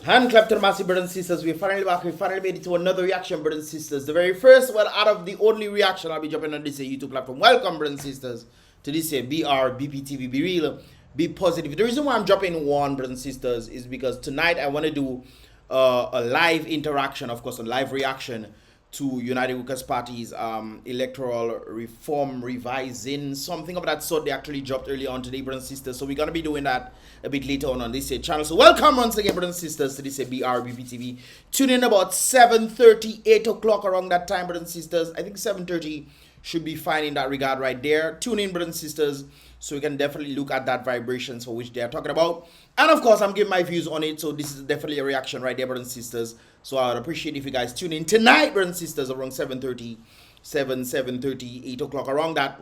Hand clap to the massive brothers and sisters. We're finally back. We finally made it to another reaction, brothers and sisters. The very first one out of the only reaction I'll be dropping on this YouTube platform. Welcome, brothers and sisters, to this Brbptv. Be real, be positive. The reason why I'm dropping one, brothers and sisters, is because tonight I want to do a live interaction, of course, a live reaction to United Workers Party's electoral reform revising, something of that sort. They actually dropped early on today, brothers and sisters. So we're going to be doing that a bit later on this channel. So welcome once again, brothers and sisters, to this Brbptv. Tune in about 7:30, 8 o'clock around that time, brothers and sisters. I think 7:30 should be fine in that regard right there. Tune in, brothers and sisters, so we can definitely look at that vibrations for which they are talking about. And of course, I'm giving my views on it, so this is definitely a reaction right there, brothers and sisters. So I would appreciate if you guys tune in tonight, brothers and sisters, around 7:30, 7:30, 8 o'clock, around that,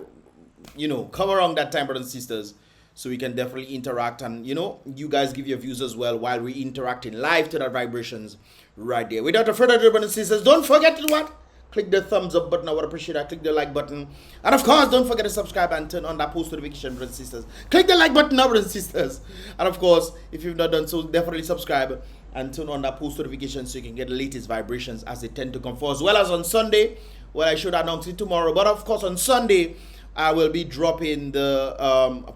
come around that time, brothers and sisters, so we can definitely interact and, you guys give your views as well while we interacting live to that vibrations right there. Without further ado, brothers and sisters, don't forget to do what? Click the thumbs up button. I would appreciate that. Click the like button. And of course, don't forget to subscribe and turn on that post notification, brothers and sisters. Click the like button now, brothers and sisters. And of course, if you've not done so, definitely subscribe and turn on that post notification so you can get the latest vibrations as they tend to come for, as well as on Sunday. Well, I should announce it tomorrow. But of course, on Sunday, I will be dropping the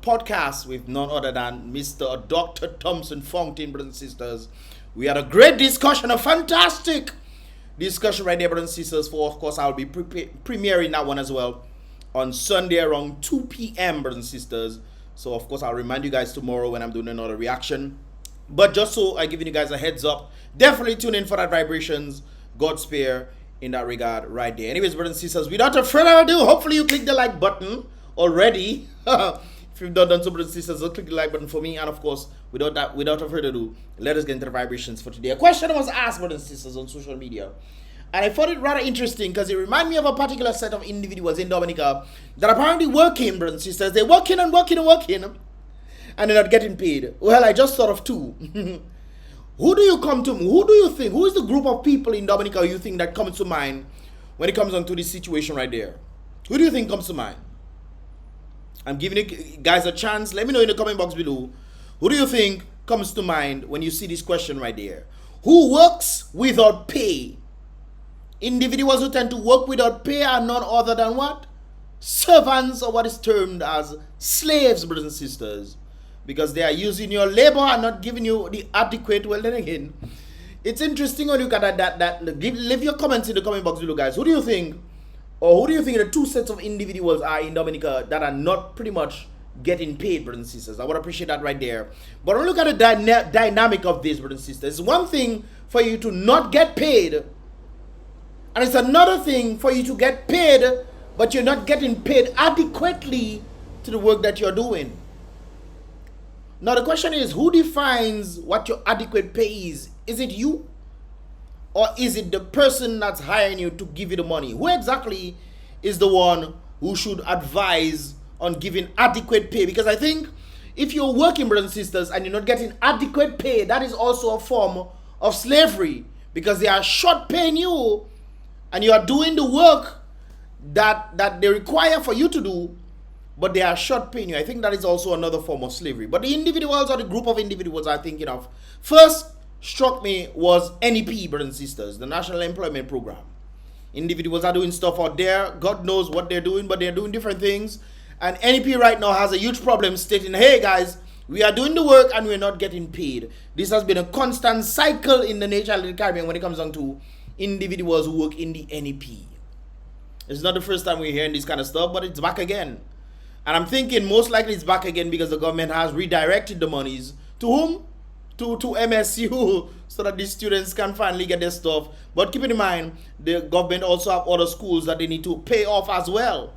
podcast with none other than Mr. Dr. Thompson Fountain, brothers and sisters. We had a great discussion, a fantastic discussion right there, brothers and sisters. For, of course, I'll be premiering that one as well on Sunday around 2 p.m., brothers and sisters. So, of course, I'll remind you guys tomorrow when I'm doing another reaction. But just so I'm giving you guys a heads up, definitely tune in for that vibrations, God spare, in that regard right there. Anyways, brothers and sisters, without further ado, hopefully you click the like button already. If you've not done so, brothers and sisters, just click the like button for me. And of course, without further ado, let us get into the vibrations for today. A question was asked, brothers and sisters, on social media, and I found it rather interesting because it reminded me of a particular set of individuals in Dominica that apparently working, brothers and sisters. They're working and working and working, and they're not getting paid. Well, I just thought of two. Who do you come to? Who do you think? Who is the group of people in Dominica you think that comes to mind when it comes on to this situation right there? Who do you think comes to mind? I'm giving you guys a chance. Let me know in the comment box below. Who do you think comes to mind when you see this question right there? Who works without pay? Individuals who tend to work without pay are none other than what? Servants, or what is termed as slaves, brothers and sisters. Because they are using your labor and not giving you the adequate. Well, then again, it's interesting when you look at that. Leave your comments in the comment box below, guys. Who do you think, or who do you think the two sets of individuals are in Dominica that are not pretty much getting paid, brothers and sisters? I would appreciate that right there. But when you look at the dynamic of this, brothers and sisters, it's one thing for you to not get paid, and it's another thing for you to get paid, but you're not getting paid adequately to the work that you're doing. Now the question is, who defines what your adequate pay is? Is it you? Or is it the person that's hiring you to give you the money? Who exactly is the one who should advise on giving adequate pay? Because I think if you're working, brothers and sisters, and you're not getting adequate pay, that is also a form of slavery. Because they are short paying you and you are doing the work that they require for you to do, but they are short paying you. I think that is also another form of slavery. But the individuals, or the group of individuals I'm thinking of, first struck me was NEP, brothers and sisters, the National Employment Program. Individuals are doing stuff out there. God knows what they're doing, but they're doing different things. And NEP right now has a huge problem stating, hey guys, we are doing the work and we're not getting paid. This has been a constant cycle in the nature of the Caribbean when it comes down to individuals who work in the NEP. It's not the first time we're hearing this kind of stuff, but it's back again. And I'm thinking most likely it's back again because the government has redirected the monies to whom? To MSU, so that these students can finally get their stuff. But keep in mind, the government also have other schools that they need to pay off as well,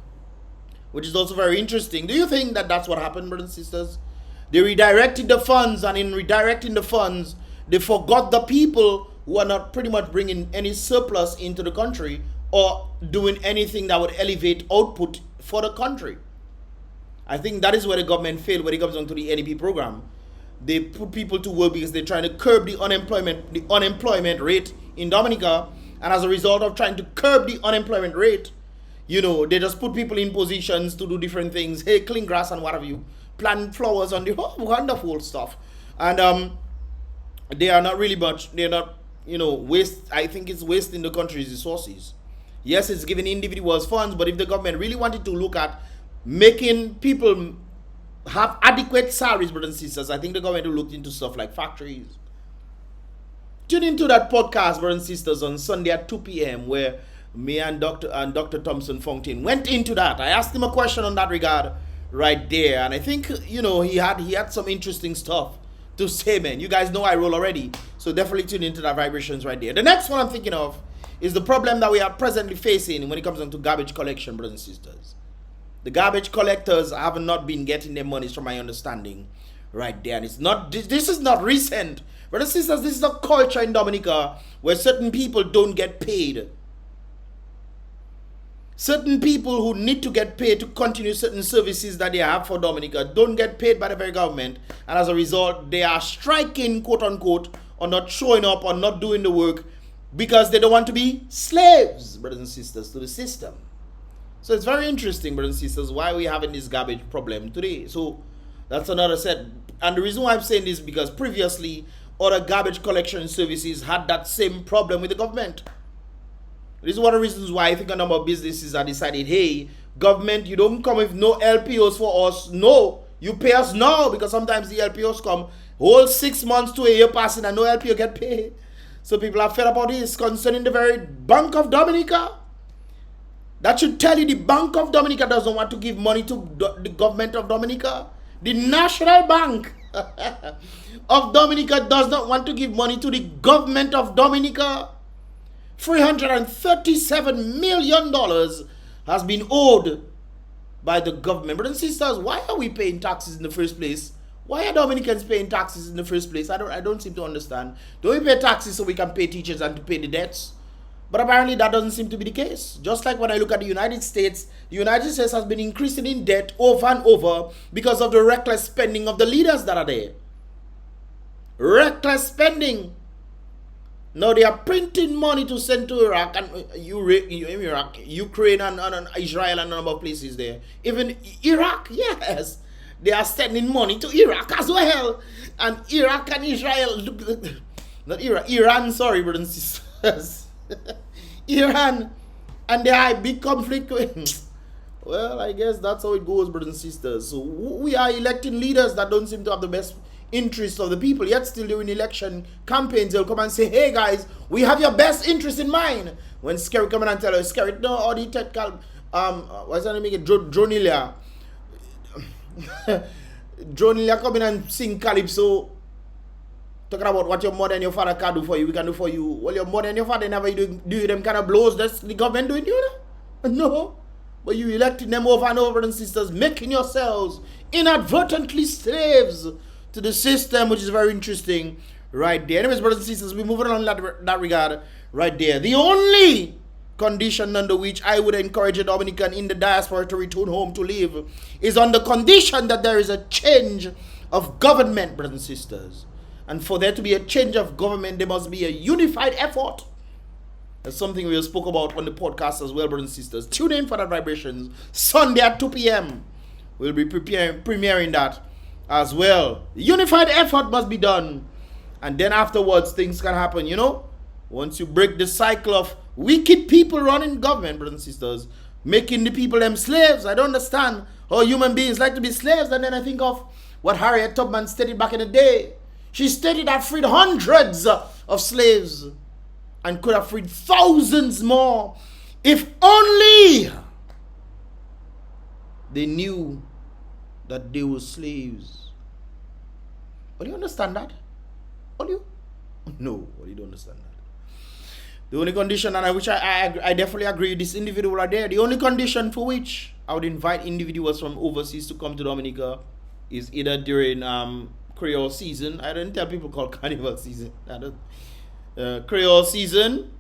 which is also very interesting. Do you think that that's what happened, brothers and sisters? They redirected the funds, and in redirecting the funds, they forgot the people who are not pretty much bringing any surplus into the country or doing anything that would elevate output for the country. I think that is where the government failed when it comes down to the NEP program. They put people to work because they're trying to curb the unemployment rate in Dominica, and as a result of trying to curb the unemployment rate, they just put people in positions to do different things. Hey, clean grass and what have you. plant flowers on the wonderful stuff. And they are not really much, they're not, waste. I think it's wasting the country's resources. Yes, it's giving individuals funds, but if the government really wanted to look at making people have adequate salaries, brothers and sisters, I think the government will look into stuff like factories. Tune into that podcast, brothers and sisters, on Sunday at 2 p.m. where me and Dr. Thompson Fontaine went into that. I asked him a question on that regard right there, and I think he had some interesting stuff to say, man. You guys know I roll already, so definitely tune into that vibrations right there. The next one I'm thinking of is the problem that we are presently facing when it comes to garbage collection, brothers and sisters. The garbage collectors have not been getting their monies, from my understanding, right there. And it's not. This is not recent, brothers and sisters. This is a culture in Dominica where certain people don't get paid. Certain people who need to get paid to continue certain services that they have for Dominica don't get paid by the very government, and as a result, they are striking, quote unquote, or not showing up or not doing the work because they don't want to be slaves, brothers and sisters, to the system. So it's very interesting, brothers and sisters, why we're having this garbage problem today. So that's another set. And the reason why I'm saying this is because previously other garbage collection services had that same problem with the government. This is one of the reasons why I think a number of businesses have decided, hey, government, you don't come with no LPOs for us. No, you pay us now, because sometimes the LPOs come whole 6 months to a year passing and no LPO get paid. So people are fed about this concerning the very Bank of Dominica. That should tell you the Bank of Dominica doesn't want to give money to the government of Dominica. The National Bank of Dominica does not want to give money to the government of Dominica. $337 million has been owed by the government. Brothers and sisters, why are we paying taxes in the first place? Why are Dominicans paying taxes in the first place? I don't seem to understand. Do we pay taxes so we can pay teachers and to pay the debts? But apparently that doesn't seem to be the case. Just like when I look at the United States has been increasing in debt over and over because of the reckless spending of the leaders that are there. Reckless spending. Now they are printing money to send to Iraq and Ukraine and Israel and a number of places there. Even Iraq, yes. They are sending money to Iraq as well. And Iraq and Israel, not Iraq, Iran, sorry, brothers and sisters. Iran, and they are a big conflict. Well, I guess that's how it goes, brothers and sisters. So we are electing leaders that don't seem to have the best interests of the people, yet still during election campaigns they'll come and say, hey guys, we have your best interest in mind. When Scary come in and tell us, Scary, no, or the technical what's that name again? Dronilia. Dronilia come in and sing calypso, talking about what your mother and your father can do for you, we can do for you. Well, your mother and your father never do them kind of blows. That's the government doing you, no. But you electing them over and over, and sisters, making yourselves inadvertently slaves to the system, which is very interesting right there. Anyways, brothers and sisters, we're moving on in that regard right there. The only condition under which I would encourage a Dominican in the diaspora to return home to live is on the condition that there is a change of government, brothers and sisters. And for there to be a change of government, there must be a unified effort. That's something we spoke about on the podcast as well, brothers and sisters. Tune in for that vibrations. Sunday at 2 p.m. We'll be premiering that as well. Unified effort must be done. And then afterwards, things can happen, Once you break the cycle of wicked people running government, brothers and sisters, making the people them slaves. I don't understand how human beings like to be slaves. And then I think of what Harriet Tubman stated back in the day. She stated that freed hundreds of slaves and could have freed thousands more if only they knew that they were slaves. Well, you understand that? Well, you? No, well, you don't understand that. The only condition, and I definitely agree with this individual right there, the only condition for which I would invite individuals from overseas to come to Dominica is either during Creole season. I don't tell people called Carnival season. Creole season.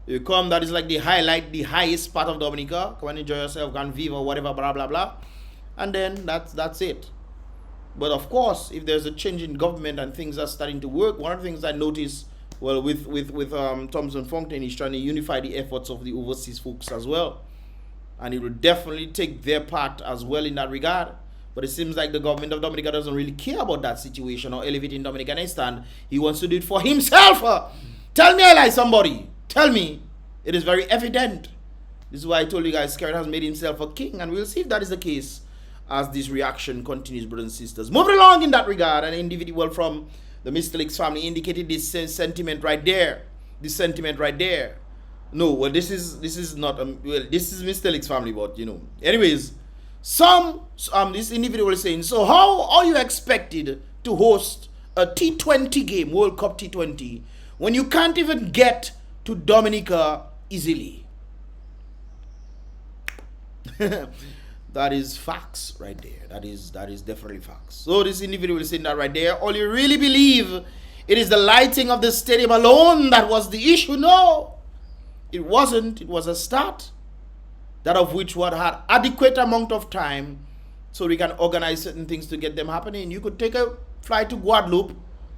You come, that is like the highlight, the highest part of Dominica. Come and enjoy yourself, go and vive or whatever, blah, blah, blah. And then that's it. But of course, if there's a change in government and things are starting to work, one of the things I noticed, well, with Thompson Fontaine, he's trying to unify the efforts of the overseas folks as well. And it will definitely take their part as well in that regard. But But it seems like the government of Dominica doesn't really care about that situation or elevating Dominican stand. He wants to do it for himself. Tell me I lie, somebody. Tell me. It is very evident. This is why I told you guys, Skerrit has made himself a king, and we'll see if that is the case as this reaction continues, brothers and sisters. Moving along in that regard, an individual from the Mr. Leaks family indicated this sentiment right there. This sentiment right there. No, well, this is not well, this is Mr. Leaks family, but you know. Anyways, this individual is saying, so how are you expected to host a T20 game, World Cup T20, when you can't even get to Dominica easily? That is facts right there. That is definitely facts. So this individual is saying that right there. All you really believe it is the lighting of the stadium alone that was the issue? No, it wasn't. It was a start, that of which one had adequate amount of time so we can organize certain things to get them happening. You could take a flight to Guadeloupe,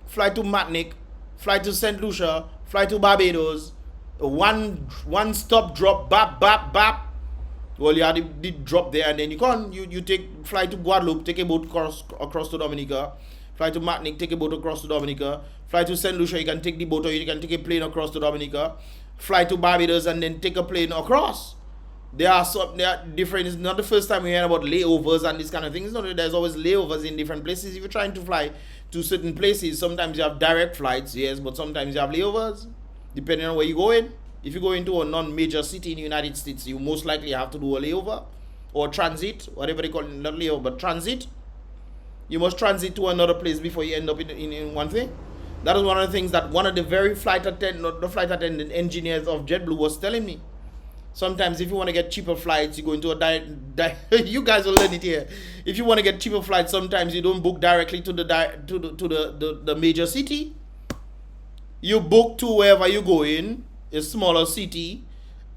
fly to Martinique, fly to St. Lucia, fly to Barbados, one stop drop, bap. Well, you had the drop there, and then you fly to Guadeloupe, take a boat across to Dominica, fly to Martinique, take a boat across to Dominica, fly to St. Lucia, you can take the boat, or you can take a plane across to Dominica, fly to Barbados, and then take a plane across. They are different. It's not the first time we hear about layovers and these kind of things. There's always layovers in different places. If you're trying to fly to certain places, sometimes you have direct flights, yes, but sometimes you have layovers, depending on where you're going. If you go into a non-major city in the United States, you most likely have to do a layover or transit, whatever they call it, not layover, but transit. You must transit to another place before you end up in one thing. That is one of the things that one of the very flight attendant engineers of JetBlue was telling me. Sometimes if you want to get cheaper flights, you go into you guys will learn it here. If you want to get cheaper flights, sometimes you don't book directly to the major city. You book to wherever you go in, a smaller city,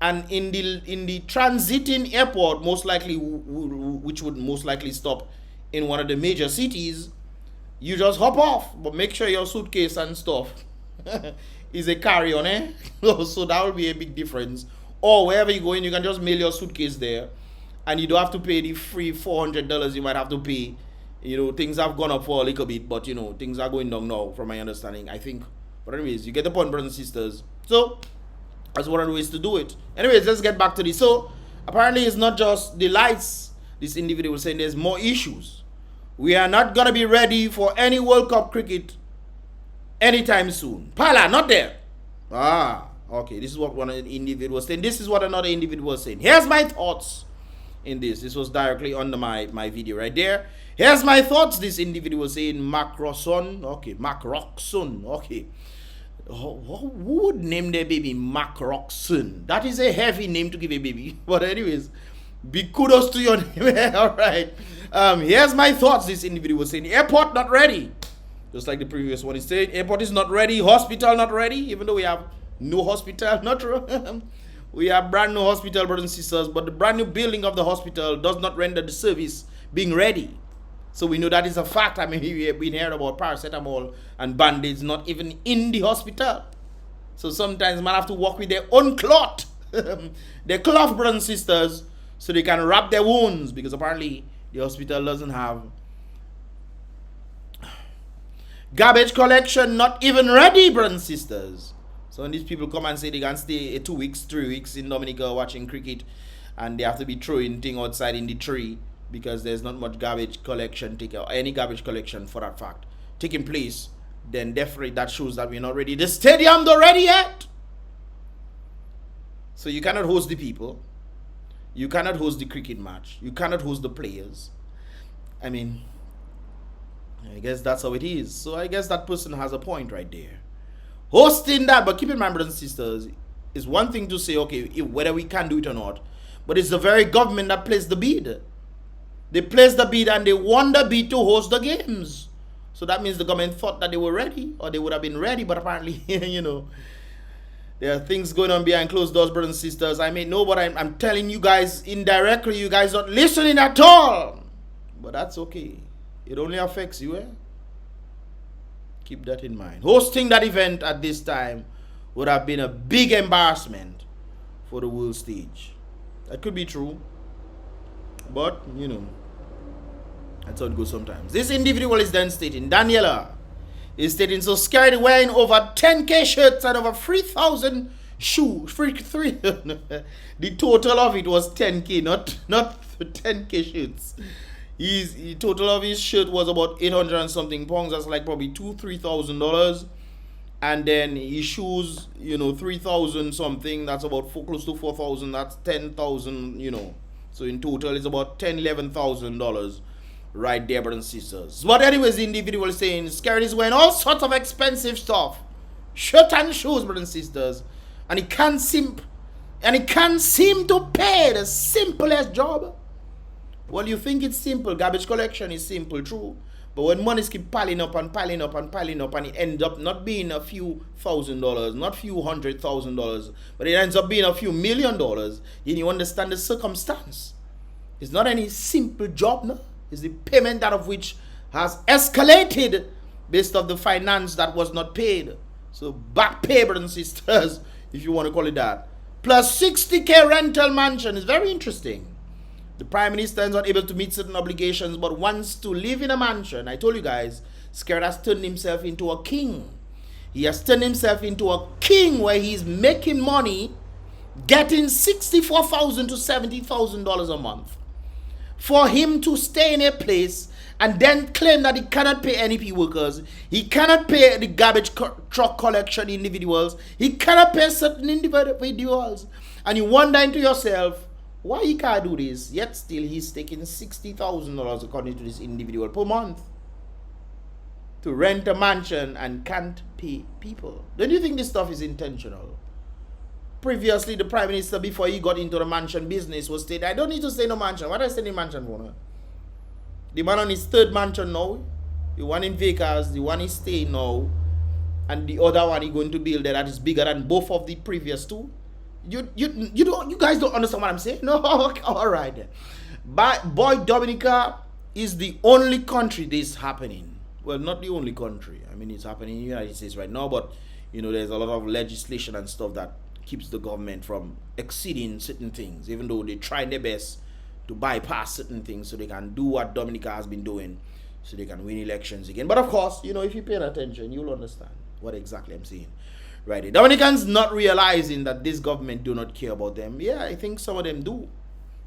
and in the transiting airport, most likely, which would most likely stop in one of the major cities, you just hop off, but make sure your suitcase and stuff is a carry-on, eh? So that will be a big difference. Or wherever you go in, you can just mail your suitcase there, and you don't have to pay the free $400 you might have to pay. You know, things have gone up for a little bit, but you know, things are going down now, from my understanding, I think. But anyways, you get the point, brothers and sisters. So that's one of the ways to do it. Anyways, let's get back to this. So apparently it's not just the lights. This individual was saying there's more issues. We are not going to be ready for any World Cup cricket anytime soon. Pala, not there. Okay, this is what one individual was saying. This is what another individual was saying. Here's my thoughts in this. This was directly under my video right there. Here's my thoughts. This individual was saying Macroson. Okay, Macroxon. Okay. Who would name their baby Macroxon? That is a heavy name to give a baby. But anyways, big kudos to your name. All right. Here's my thoughts. This individual was saying airport not ready. Just like the previous one is saying, airport is not ready. Hospital not ready. Even though we have no hospital, not true. We have brand new hospital, brothers and sisters, but the brand new building of the hospital does not render the service being ready. So we know that is a fact. I mean, we've been hearing about paracetamol and band-aids not even in the hospital. So sometimes man have to walk with their own cloth. Their cloth, brothers and sisters, so they can wrap their wounds, because apparently the hospital doesn't have garbage collection not even ready, brothers and sisters. So when these people come and say they can stay 2 weeks, 3 weeks in Dominica watching cricket, and they have to be throwing thing outside in the tree because there's not much garbage collection or any garbage collection for that fact taking place, then definitely that shows that we're not ready. The stadium not ready yet. So you cannot host the people. You cannot host the cricket match. You cannot host the players. I mean, I guess that's how it is. So I guess that person has a point right there. Hosting that, but keep in mind, brothers and sisters, is one thing to say, okay, whether we can do it or not, but it's the very government that placed the bid. They placed the bid and they won the bid to host the games. So that means the government thought that they were ready, or they would have been ready, but apparently, you know, there are things going on behind closed doors, brothers and sisters. I may know, but I'm telling you guys indirectly, you guys not listening at all. But that's okay. It only affects you, eh? Keep that in mind. Hosting that event at this time would have been a big embarrassment for the world stage. That could be true. But, you know, That's how it goes sometimes. This individual is then stating, Daniela is stating, so scared wearing over 10K shirts and over 3,000 shoes. The total of it was 10K, not 10K shirts. The total of his shirt was about 800 and something pounds. That's like probably $2,000-3,000. And then his shoes, 3,000 something. That's about close to 4,000. That's 10,000. So in total, it's about $11,000 right there, brothers and sisters. But anyways, the individual is saying Scared is wearing all sorts of expensive stuff, shirt and shoes, brothers and sisters, and he can't seem to pay the simplest job. Well, you think it's simple. Garbage collection is simple, true. But when monies keep piling up and piling up and piling up, and it ends up not being a few $1,000s, not few $100,000, but it ends up being a few $1 million, then you understand the circumstance. It's not any simple job, no. It's the payment out of which has escalated based on the finance that was not paid. So back pay, brothers and sisters, if you want to call it that. Plus 60K rental mansion is very interesting. The Prime Minister is not able to meet certain obligations but wants to live in a mansion. I told you guys, Scared has turned himself into a king. He has turned himself into a king where he's making money, getting $64,000 to $70,000 a month. For him to stay in a place and then claim that he cannot pay NEP workers, he cannot pay the garbage truck collection individuals, he cannot pay certain individuals. And you wonder to yourself, why he can't do this? Yet still he's taking $60,000 according to this individual per month to rent a mansion and can't pay people. Don't you think this stuff is intentional? Previously, the Prime Minister, before he got into the mansion business, was stating, I don't need to stay in a mansion. What do I stay in a mansion for? The man on his third mansion now, the one in Vegas, the one he's staying now, and the other one he's going to build that is bigger than both of the previous two. You guys don't understand what I'm saying? No, all right. But boy, Dominica is the only country this is happening. Well, not the only country. I mean, it's happening in the United States right now, but there's a lot of legislation and stuff that keeps the government from exceeding certain things, even though they try their best to bypass certain things so they can do what Dominica has been doing, so they can win elections again. But of course, if you pay attention, you'll understand what exactly I'm saying. Right, the Dominicans not realizing that this government do not care about them. Yeah, I think some of them do.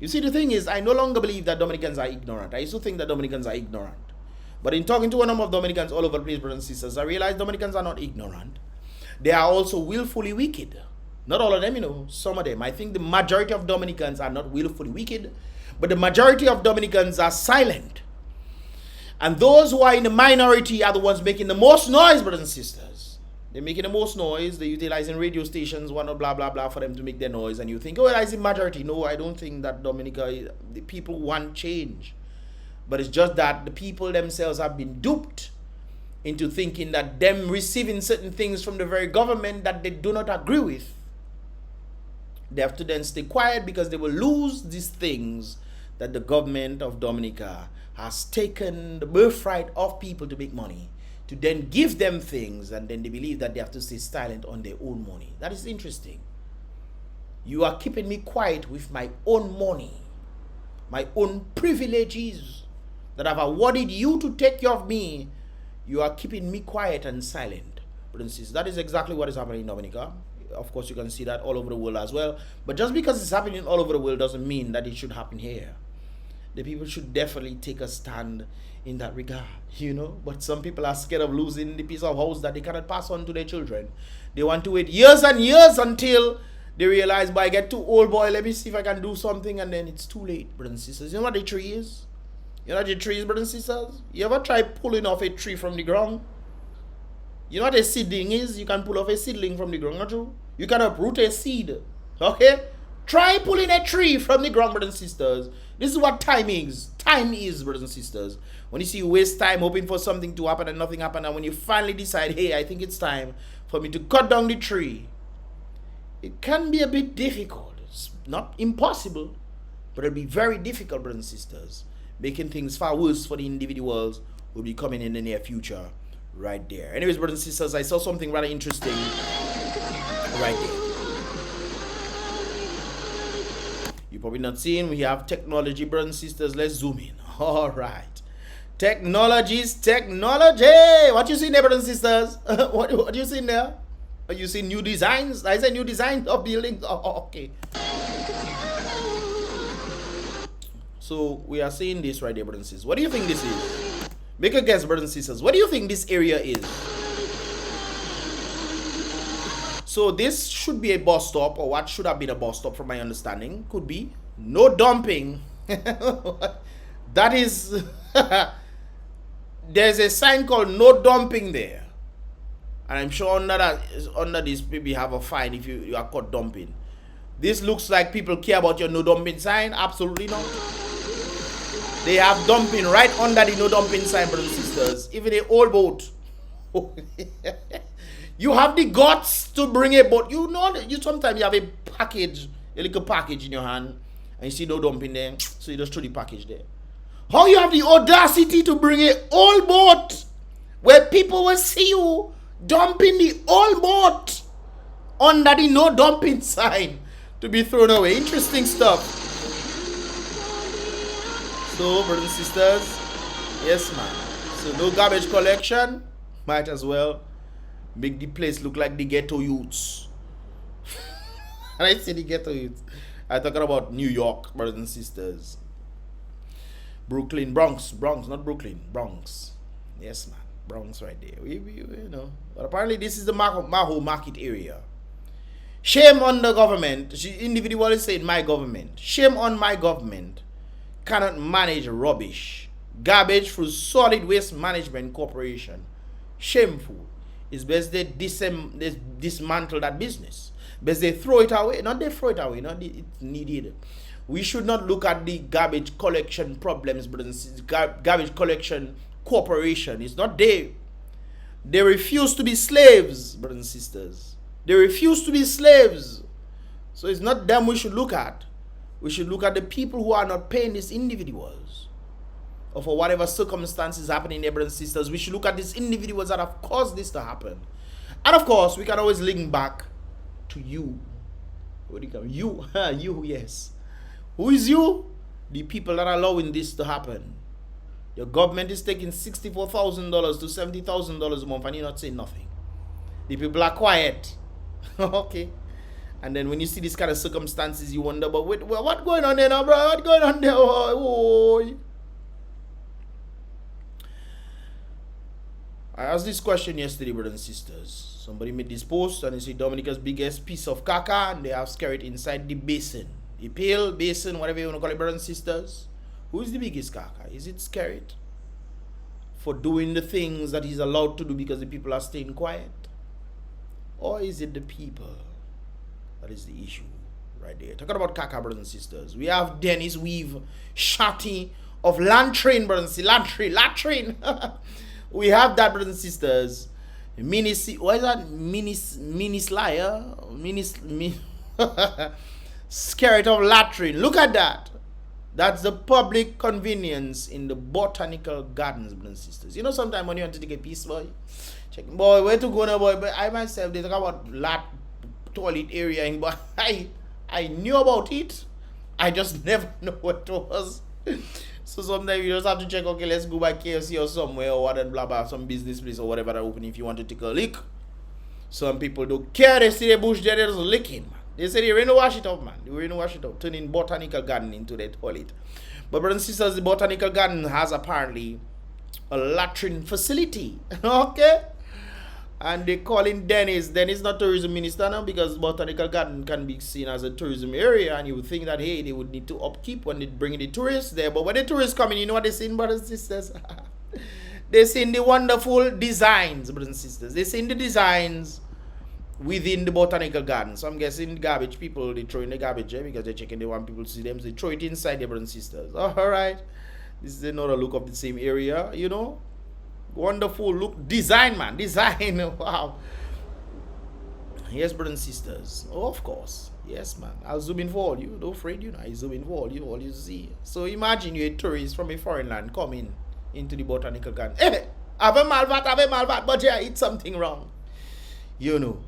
You see, the thing is, I no longer believe that Dominicans are ignorant. I used to think that Dominicans are ignorant. But in talking to a number of Dominicans all over the place, brothers and sisters, I realized Dominicans are not ignorant. They are also willfully wicked. Not all of them, some of them. I think the majority of Dominicans are not willfully wicked, but the majority of Dominicans are silent. And those who are in the minority are the ones making the most noise, brothers and sisters. They're making the most noise. They're utilizing radio stations, blah, blah, blah, for them to make their noise. And you think, it's the majority. No, I don't think that Dominica, the people want change. But it's just that the people themselves have been duped into thinking that them receiving certain things from the very government that they do not agree with, they have to then stay quiet because they will lose these things that the government of Dominica has taken the birthright of people to make money, to then give them things, and then they believe that they have to stay silent on their own money. That is interesting. You are keeping me quiet with my own money, my own privileges that I've awarded you to take care of me. You are keeping me quiet and silent. Brothers, that is exactly what is happening in Dominica. Of course, you can see that all over the world as well. But just because it's happening all over the world doesn't mean that it should happen here. The people should definitely take a stand in that regard, But some people are scared of losing the piece of house that they cannot pass on to their children. They want to wait years and years until they realize, I get too old, boy, let me see if I can do something, and then it's too late, brothers and sisters. You know what the tree is? You know what the tree is, brothers and sisters? You ever try pulling off a tree from the ground? You know what a seedling is? You can pull off a seedling from the ground, not true? You can uproot a seed, okay? Try pulling a tree from the ground, brothers and sisters. This is what time is. Time is, brothers and sisters. When you see you waste time hoping for something to happen and nothing happen, and when you finally decide, hey, I think it's time for me to cut down the tree, it can be a bit difficult. It's not impossible, but it'll be very difficult, brothers and sisters. Making things far worse for the individuals will be coming in the near future right there. Anyways, brothers and sisters, I saw something rather interesting right there. You're probably not seeing, we have technology, brothers and sisters. Let's zoom in. All right. Technologies, technology. What you see there, brothers and sisters? what you see there? You see new designs? I say new designs of buildings. Okay. So we are seeing this right there, brothers and sisters. What do you think this is? Make a guess, brothers and sisters. What do you think this area is? So this should be a bus stop, or what should have been a bus stop from my understanding. Could be. No dumping. That is... There's a sign called no dumping there. And I'm sure under this, maybe have a fine if you are caught dumping. This looks like people care about your no dumping sign. Absolutely not. They have dumping right under the no dumping sign, brothers and sisters. Even a old boat. You have the guts to bring a boat. You know, you sometimes you have a package, a little package in your hand, and you see no dumping there, so you just throw the package there. How you have the audacity to bring a old boat where people will see you dumping the old boat under the no dumping sign to be thrown away? Interesting stuff. So, brothers and sisters, yes, man. So, no garbage collection. Might as well make the place look like the ghetto youths. And I say the ghetto youths, I'm talking about New York, brothers and sisters. Brooklyn, Bronx, not Brooklyn, Bronx. Yes, man, Bronx right there. You know, but apparently this is the Maho market area. Shame on the government. She individually said, my government. Shame on my government. Cannot manage rubbish. Garbage through Solid Waste Management Corporation. Shameful. It's best they dismantle that business. Best they throw it away. Not they throw it away. Not it's needed. We should not look at the garbage collection problems, brothers. Garbage collection corporation. It's not they. They refuse to be slaves, brothers and sisters. They refuse to be slaves. So it's not them we should look at. We should look at the people who are not paying these individuals. Or for whatever circumstances happening there, brothers and sisters. We should look at these individuals that have caused this to happen. And of course, we can always link back to you. What do you call you? You, yes. Who is you? The people that are allowing this to happen. Your government is taking $64,000 to $70,000 a month and you're not saying nothing. The people are quiet. Okay. And then when you see these kind of circumstances, you wonder, but wait, what's going on there now, bro? What's going on there? Oh. I asked this question yesterday, brothers and sisters. Somebody made this post and they say Dominica's biggest piece of caca and they have scared inside the basin. The pail, basin, whatever you want to call it, brothers and sisters. Who is the biggest caca? Is it Skerrit for doing the things that he's allowed to do because the people are staying quiet? Or is it the people? That is the issue right there. Talking about caca, brothers and sisters. We have Dennis Weave, Shotty of Latrine, brothers and sisters. Latrine. We have that, brothers and sisters. What is that? Skerrit of Latrine. Look at that. That's the public convenience in the botanical gardens, brothers and sisters. You know, sometimes when you want to take a piece, boy, check, boy, where to go now, boy? But I myself, they talk about toilet area, but I knew about it. I just never know what it was. So sometimes you just have to check, okay, let's go by KFC or somewhere or whatever, blah, blah, some business place or whatever that open if you want to take a lick. Some people don't care. They see the bush there, they're just licking, man. They say they really wash it up, man. They really wash it up, turning botanical garden into the toilet. But brothers and sisters, the botanical garden has apparently a latrine facility. Okay? And they call in Dennis. Dennis not tourism minister now because botanical garden can be seen as a tourism area. And you would think that, hey, they would need to upkeep when they bring the tourists there. But when the tourists come in, you know what they see, brothers and sisters? They see the wonderful designs, brothers and sisters. They see the designs within the botanical garden. So I'm guessing garbage people, they throw in the garbage because they're checking, they want people to see them. So they throw it inside their brothers and sisters. Alright. This is another look of the same area, you know. Wonderful look. Design, man. Design. Wow. Yes, brothers and sisters. Oh, of course. Yes, man. I'll zoom in for all you. Don't afraid, you know. I zoom in for all you see. So imagine you're a tourist from a foreign land coming into the botanical garden. Hey, have a malvat, but yeah, it's something wrong. You know.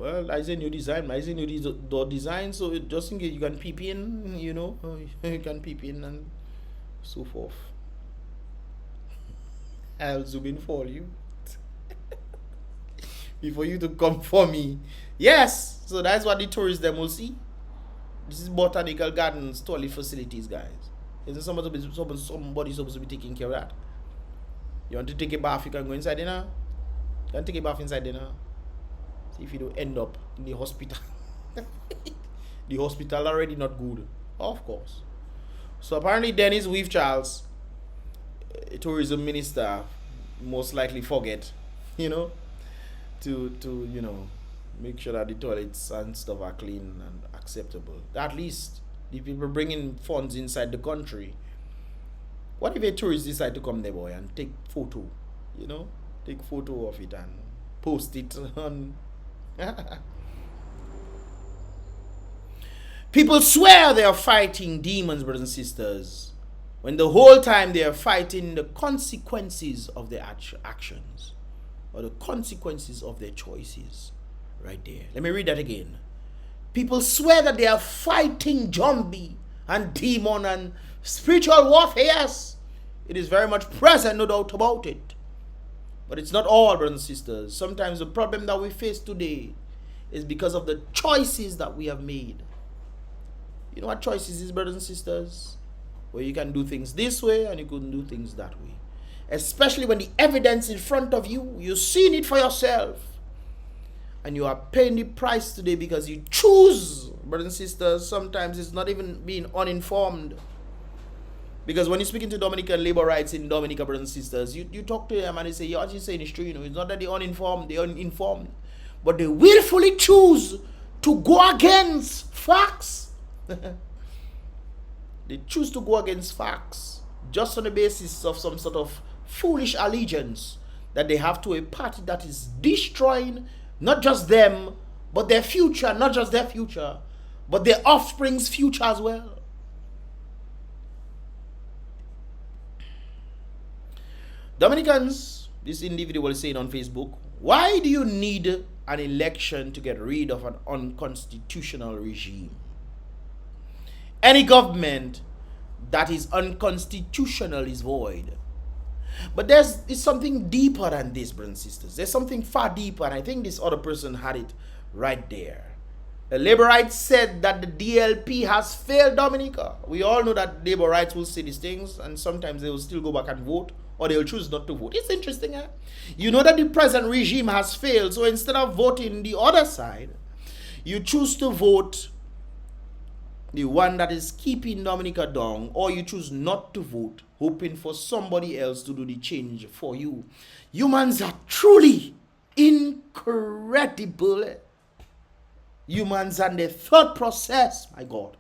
Well, I say new design. I say new door design, so just in case you can peep in, you know, you can peep in and so forth. I'll zoom in for you before you to come for me. Yes, so that's what the tourists them will see. This is botanical gardens, toilet facilities, guys. Isn't somebody supposed to be taking care of that? You want to take a bath, you can go inside there now. You can take a bath inside there now. See if you don't end up in the hospital. The hospital already not good. Of course. So apparently Dennis Weave Charles, a tourism minister, most likely forget, you know, to you know, make sure that the toilets and stuff are clean and acceptable. At least the people bringing funds inside the country. What if a tourist decide to come there, boy, and take photo, you know, take photo of it and post it on. People swear they are fighting demons, brothers and sisters, when the whole time they are fighting the consequences of their actions or the consequences of their choices. Right there. Let me read that again. People swear that they are fighting zombie and demon and spiritual warfare. Yes, it is very much present, no doubt about it. But it's not all, brothers and sisters. Sometimes the problem that we face today is because of the choices that we have made. You know what choices is, brothers and sisters? Where you can do things this way and you couldn't do things that way. Especially when the evidence in front of you, you've seen it for yourself. And you are paying the price today because you choose, brothers and sisters. Sometimes it's not even being uninformed. Because when you're speaking to Dominican labor rights in Dominica, brothers and sisters, you talk to them and they say, yeah, what you're saying is true. You know, it's not that they're uninformed, they're uninformed. But they willfully choose to go against facts. They choose to go against facts just on the basis of some sort of foolish allegiance that they have to a party that is destroying not just them, but their future, not just their future, but their offspring's future as well. Dominicans, this individual is saying on Facebook, why do you need an election to get rid of an unconstitutional regime? Any government that is unconstitutional is void. But there's something deeper than this, brothers and sisters. There's something far deeper, and I think this other person had it right there. The labor rights said that the DLP has failed Dominica. We all know that labor rights will say these things, and sometimes they will still go back and vote, or they will choose not to vote. It's interesting, eh? You know that the present regime has failed, so instead of voting the other side, you choose to vote the one that is keeping Dominica down, or you choose not to vote, hoping for somebody else to do the change for you. Humans are truly incredible. Humans and their thought process, my God,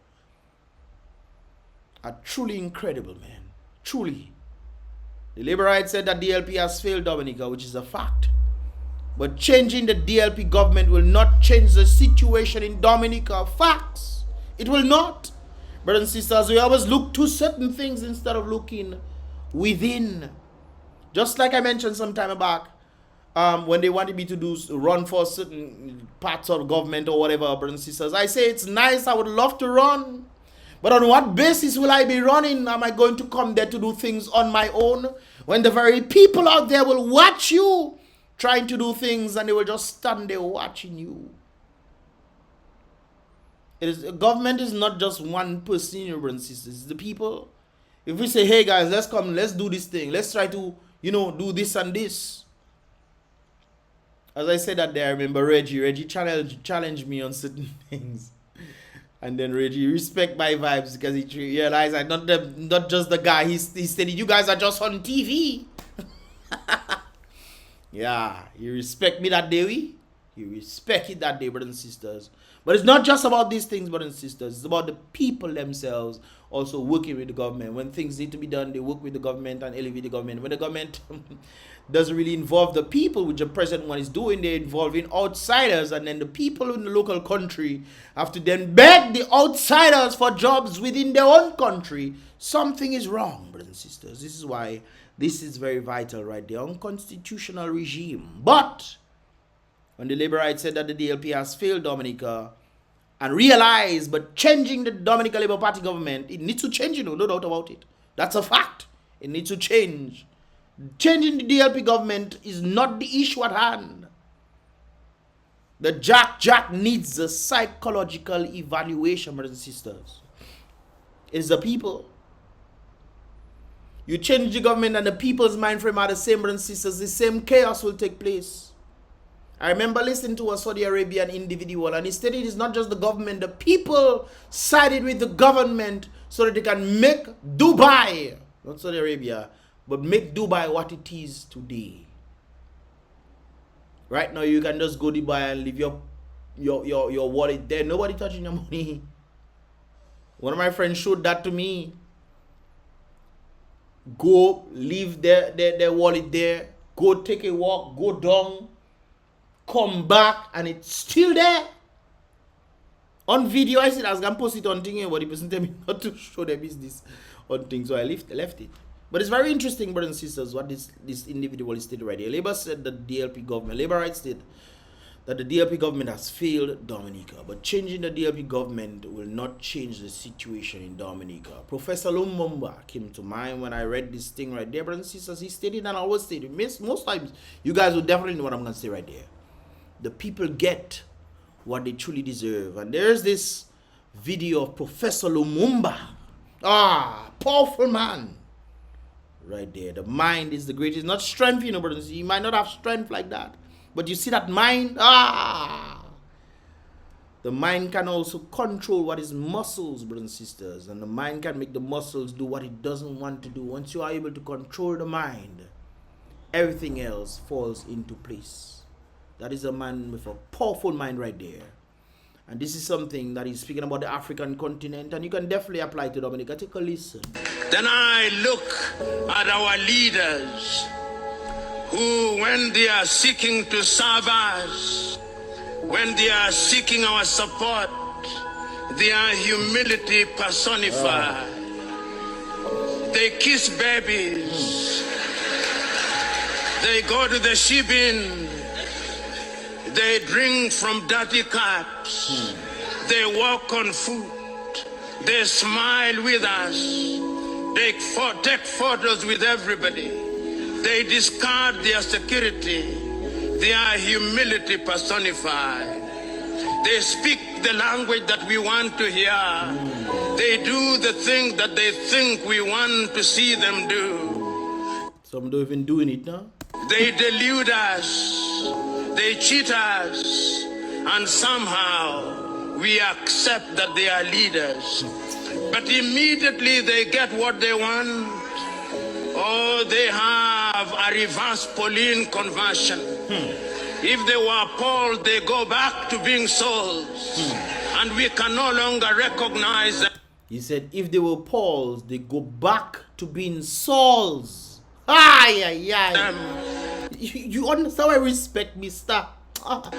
are truly incredible, man. Truly. The labor rights said that DLP has failed Dominica, which is a fact. But changing the DLP government will not change the situation in Dominica. Facts. It will not. Brothers and sisters, we always look to certain things instead of looking within. Just like I mentioned some time back, when they wanted me to run for certain parts of government or whatever, brothers and sisters, I say it's nice, I would love to run. But on what basis will I be running? Am I going to come there to do things on my own? When the very people out there will watch you trying to do things and they will just stand there watching you. Government is not just one person, brothers and sisters. It's the people. If we say, hey guys, let's come, let's do this thing. Let's try to, do this and this. As I said that day, I remember Reggie challenged me on certain things. And then Reggie respect my vibes because he realized I'm not just the guy. He said, you guys are just on TV. Yeah, he respect me that day. He respect it that day, brothers and sisters. But it's not just about these things, brothers and sisters. It's about the people themselves also working with the government. When things need to be done, they work with the government and elevate the government. When the government doesn't really involve the people, which the president one is doing, they're involving outsiders, and then the people in the local country have to then beg the outsiders for jobs within their own country. Something is wrong, brothers and sisters. This is why this is very vital, right? The unconstitutional regime. But when the Labour right said that the DLP has failed Dominica and realized, but changing the Dominica Labour Party government, it needs to change, no doubt about it. That's a fact. It needs to change. Changing the DLP government is not the issue at hand. The Jack needs a psychological evaluation, brothers and sisters. It's the people. You change the government and the people's mind frame are the same, brothers and sisters, the same chaos will take place. I remember listening to a Saudi Arabian individual, and he stated it's not just the government, the people sided with the government so that they can make Dubai, not Saudi Arabia, but make Dubai what it is today. Right now, you can just go to Dubai and leave your wallet there. Nobody touching your money. One of my friends showed that to me. Go, leave their wallet there. Go take a walk. Go down. Come back. And it's still there. On video, I said I was going to post it on thing. But the person told me not to show their business on things. So I left it. But it's very interesting, brothers and sisters, what this individual stated right here. Labour said that the DLP government, Labour right said that the DLP government has failed Dominica. But changing the DLP government will not change the situation in Dominica. Professor Lumumba came to mind when I read this thing right there, brothers and sisters. He stated, and I always stated, most times, you guys will definitely know what I'm going to say right there. The people get what they truly deserve. And there's this video of Professor Lumumba. Powerful man. Right there. The mind is the greatest. Not strength, you know, brothers. You might not have strength like that. But you see that mind? The mind can also control what is muscles, brothers and sisters. And the mind can make the muscles do what it doesn't want to do. Once you are able to control the mind, everything else falls into place. That is a man with a powerful mind right there. And this is something that he's speaking about the African continent, and you can definitely apply to Dominica. Take a listen. Then I look at our leaders who, when they are seeking to serve us, when they are seeking our support, they are humility personified. They kiss babies. They go to the shibin. They drink from dirty cups. They walk on foot. They smile with us. They take photos with everybody. They discard their security. They are humility personified. They speak the language that we want to hear. They do the things that they think we want to see them do. Some don't even doing it now. They delude us. They cheat us, and somehow we accept that they are leaders. But immediately they get what they want, or they have a reverse Pauline conversion. If they were Paul, they go back to being Sauls, and we can no longer recognize them. He said, if they were Pauls, they go back to being Sauls. You understand why I respect, mister?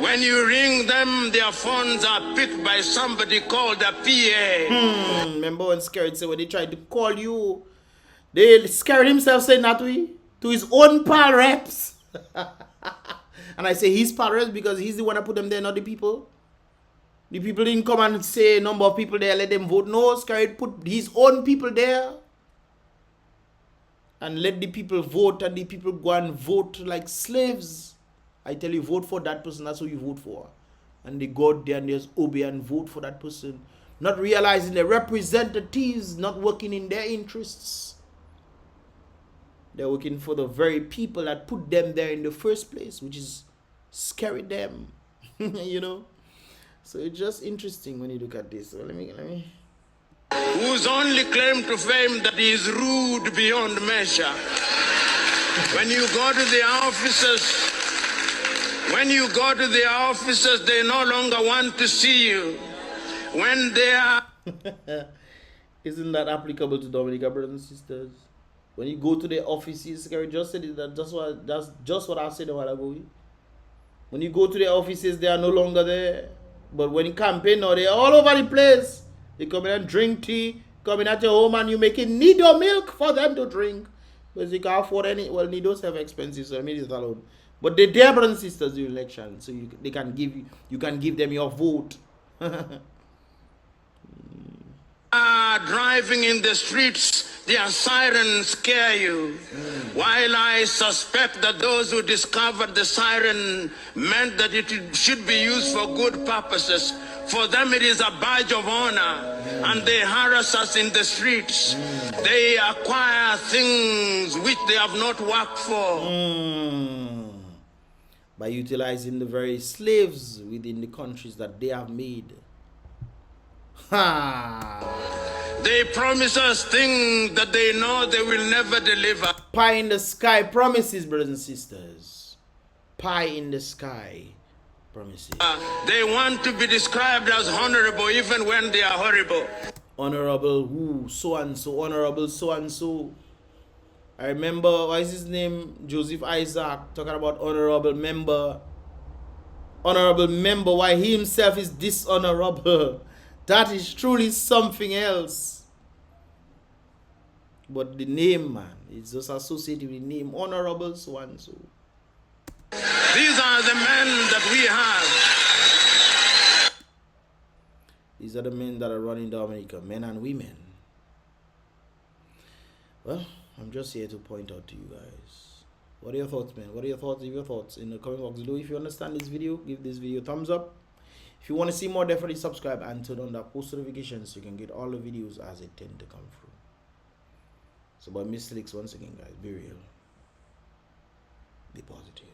When you ring them, their phones are picked by somebody called a PA. Remember when Scared said when they tried to call you, they scared himself saying that to his own pal reps. And I say his pal reps because he's the one that put them there, not the people. The people didn't come and say number of people there, let them vote. No, Scared put his own people there. And let the people vote, and the people go and vote like slaves. I tell you, vote for that person, that's who you vote for. And they go there and just obey and vote for that person. Not realizing the representatives not working in their interests. They're working for the very people that put them there in the first place, which is scary them. You know? So it's just interesting when you look at this. So let me... Whose only claim to fame that he is rude beyond measure. When you go to the offices, they no longer want to see you. When they are... Isn't that applicable to Dominica, brothers and sisters? When you go to the offices, Gary just said it, that's just what I said a while ago. When you go to the offices, they are no longer there. But when you campaign now, they're all over the place. They come in and drink tea, come in at your home, and you making Nido milk for them to drink. Because you can't afford any. Well, Nido's have expensive, so I made it alone. But they dare, brothers and sisters, do election, so they can give you can give them your vote. Driving in the streets, their sirens scare you. While I suspect that those who discovered the siren meant that it should be used for good purposes. For them it is a badge of honor, and they harass us in the streets. They acquire things which they have not worked for. By utilizing the very slaves within the countries that they have made. They promise us things that they know they will never deliver. Pie in the sky promises, brothers and sisters. Pie in the sky promises. They want to be described as honorable even when they are horrible. Honorable who? So and so. Honorable so and so. I remember, what is his name? Joseph Isaac talking about honorable member. Honorable member, why he himself is dishonorable. That is truly something else. But the name, man, it's just associated with the name. Honorable so and so. These are the men that we have. These are the men that are running Dominica, men and women. Well, I'm just here to point out to you guys. What are your thoughts, man? What are your thoughts? Leave your thoughts in the comment box below. If you understand this video, give this video a thumbs up. If you want to see more, definitely subscribe and turn on that post notifications so you can get all the videos as they tend to come through. So, by mistakes, once again, guys, be real, be positive.